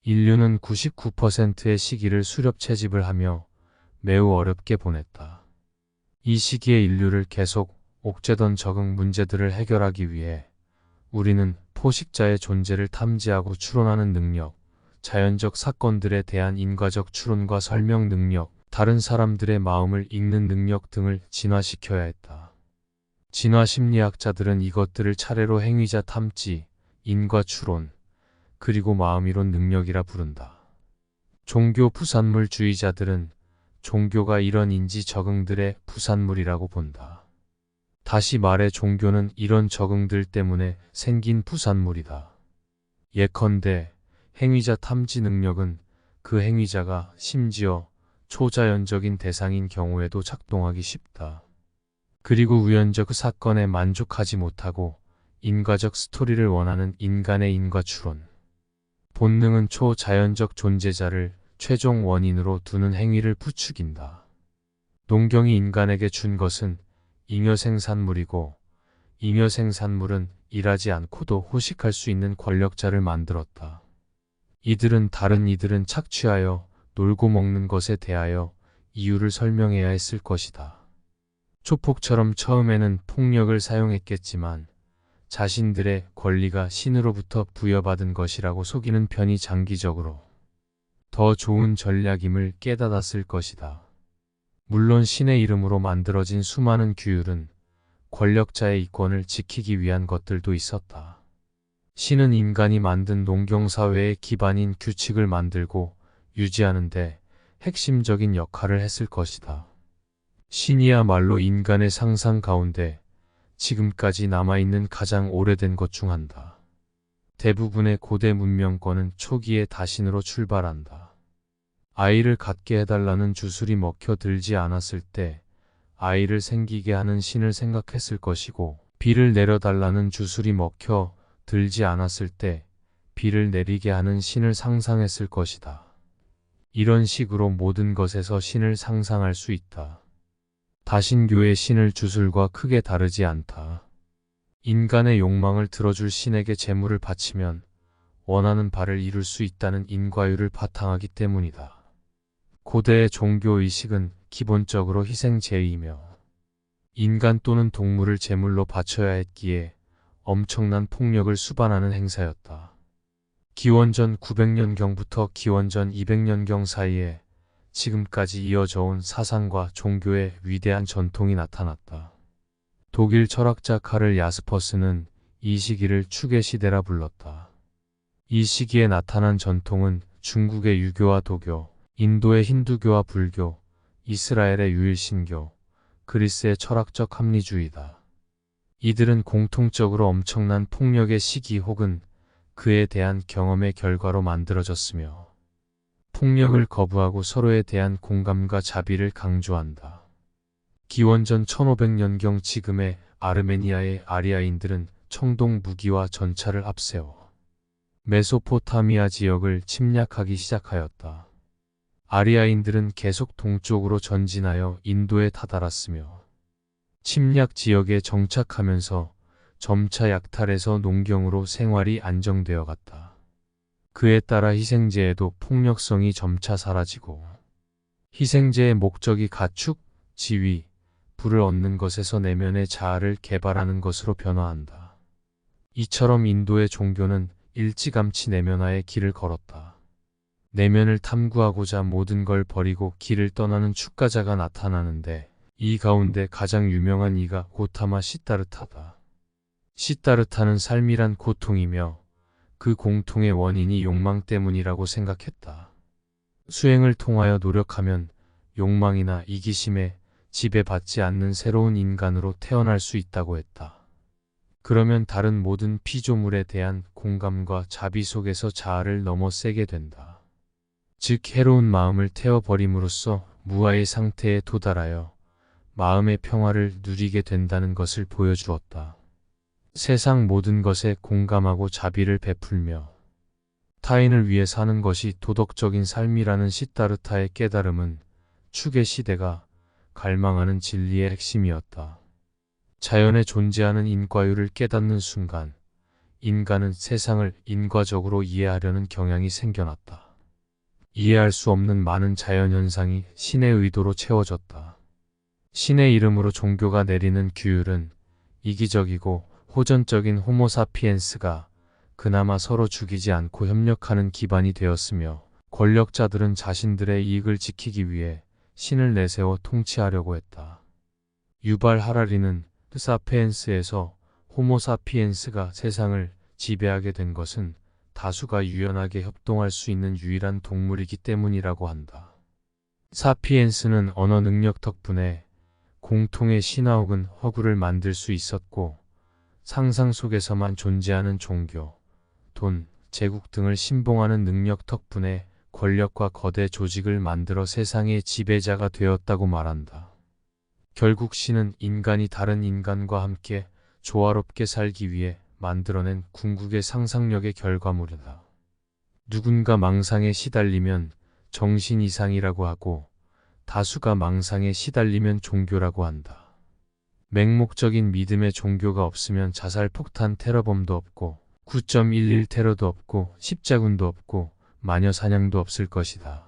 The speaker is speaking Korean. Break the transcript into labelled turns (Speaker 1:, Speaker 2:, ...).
Speaker 1: 인류는 99%의 시기를 수렵 채집을 하며 매우 어렵게 보냈다. 이 시기에 인류를 계속 옥죄던 적응 문제들을 해결하기 위해 우리는 포식자의 존재를 탐지하고 추론하는 능력, 자연적 사건들에 대한 인과적 추론과 설명 능력, 다른 사람들의 마음을 읽는 능력 등을 진화시켜야 했다. 진화 심리학자들은 이것들을 차례로 행위자 탐지, 인과 추론, 그리고 마음이론 능력이라 부른다. 종교 부산물주의자들은 종교가 이런 인지 적응들의 부산물이라고 본다. 다시 말해 종교는 이런 적응들 때문에 생긴 부산물이다. 예컨대 행위자 탐지 능력은 그 행위자가 심지어 초자연적인 대상인 경우에도 작동하기 쉽다. 그리고 우연적 사건에 만족하지 못하고 인과적 스토리를 원하는 인간의 인과 추론. 본능은 초자연적 존재자를 최종 원인으로 두는 행위를 부추긴다. 농경이 인간에게 준 것은 잉여 생산물이고 잉여 생산물은 일하지 않고도 호식할 수 있는 권력자를 만들었다. 이들은 착취하여 놀고 먹는 것에 대하여 이유를 설명해야 했을 것이다. 조폭처럼 처음에는 폭력을 사용했겠지만 자신들의 권리가 신으로부터 부여받은 것이라고 속이는 편이 장기적으로 더 좋은 전략임을 깨닫았을 것이다. 물론 신의 이름으로 만들어진 수많은 규율은 권력자의 이권을 지키기 위한 것들도 있었다. 신은 인간이 만든 농경사회의 기반인 규칙을 만들고 유지하는데 핵심적인 역할을 했을 것이다. 신이야말로 인간의 상상 가운데 지금까지 남아있는 가장 오래된 것 중 하나다. 대부분의 고대 문명권은 초기에 다신으로 출발한다. 아이를 갖게 해달라는 주술이 먹혀 들지 않았을 때 아이를 생기게 하는 신을 생각했을 것이고, 비를 내려달라는 주술이 먹혀 들지 않았을 때 비를 내리게 하는 신을 상상했을 것이다. 이런 식으로 모든 것에서 신을 상상할 수 있다. 다신교의 신을 주술과 크게 다르지 않다. 인간의 욕망을 들어줄 신에게 재물을 바치면 원하는 바를 이룰 수 있다는 인과율을 바탕하기 때문이다. 고대의 종교의식은 기본적으로 희생제의이며 인간 또는 동물을 제물로 바쳐야 했기에 엄청난 폭력을 수반하는 행사였다. 기원전 900년경부터 기원전 200년경 사이에 지금까지 이어져 온 사상과 종교의 위대한 전통이 나타났다. 독일 철학자 카를 야스퍼스는 이 시기를 추계 시대라 불렀다. 이 시기에 나타난 전통은 중국의 유교와 도교, 인도의 힌두교와 불교, 이스라엘의 유일신교, 그리스의 철학적 합리주의다. 이들은 공통적으로 엄청난 폭력의 시기 혹은 그에 대한 경험의 결과로 만들어졌으며 폭력을 거부하고 서로에 대한 공감과 자비를 강조한다. 기원전 1500년경 지금의 아르메니아의 아리아인들은 청동 무기와 전차를 앞세워 메소포타미아 지역을 침략하기 시작하였다. 아리아인들은 계속 동쪽으로 전진하여 인도에 다다랐으며 침략 지역에 정착하면서 점차 약탈에서 농경으로 생활이 안정되어 갔다. 그에 따라 희생제에도 폭력성이 점차 사라지고 희생제의 목적이 가축, 지위, 부를 얻는 것에서 내면의 자아를 개발하는 것으로 변화한다. 이처럼 인도의 종교는 일찌감치 내면화의 길을 걸었다. 내면을 탐구하고자 모든 걸 버리고 길을 떠나는 축가자가 나타나는데 이 가운데 가장 유명한 이가 고타마 시다르타다. 시다르타는 삶이란 고통이며 그 공통의 원인이 욕망 때문이라고 생각했다. 수행을 통하여 노력하면 욕망이나 이기심에 지배받지 않는 새로운 인간으로 태어날 수 있다고 했다. 그러면 다른 모든 피조물에 대한 공감과 자비 속에서 자아를 넘어세게 된다. 즉 해로운 마음을 태워버림으로써 무아의 상태에 도달하여 마음의 평화를 누리게 된다는 것을 보여주었다. 세상 모든 것에 공감하고 자비를 베풀며 타인을 위해 사는 것이 도덕적인 삶이라는 시다르타의 깨달음은 축의 시대가 갈망하는 진리의 핵심이었다. 자연에 존재하는 인과율을 깨닫는 순간 인간은 세상을 인과적으로 이해하려는 경향이 생겨났다. 이해할 수 없는 많은 자연현상이 신의 의도로 채워졌다. 신의 이름으로 종교가 내리는 규율은 이기적이고 호전적인 호모사피엔스가 그나마 서로 죽이지 않고 협력하는 기반이 되었으며, 권력자들은 자신들의 이익을 지키기 위해 신을 내세워 통치하려고 했다. 유발 하라리는 사피엔스에서 호모사피엔스가 세상을 지배하게 된 것은 다수가 유연하게 협동할 수 있는 유일한 동물이기 때문이라고 한다. 사피엔스는 언어 능력 덕분에 공통의 신화 혹은 허구를 만들 수 있었고, 상상 속에서만 존재하는 종교, 돈, 제국 등을 신봉하는 능력 덕분에 권력과 거대 조직을 만들어 세상의 지배자가 되었다고 말한다. 결국 신은 인간이 다른 인간과 함께 조화롭게 살기 위해 만들어낸 궁극의 상상력의 결과물이다. 누군가 망상에 시달리면 정신 이상이라고 하고, 다수가 망상에 시달리면 종교라고 한다. 맹목적인 믿음의 종교가 없으면 자살 폭탄 테러범도 없고 9.11 테러도 없고 십자군도 없고 마녀 사냥도 없을 것이다.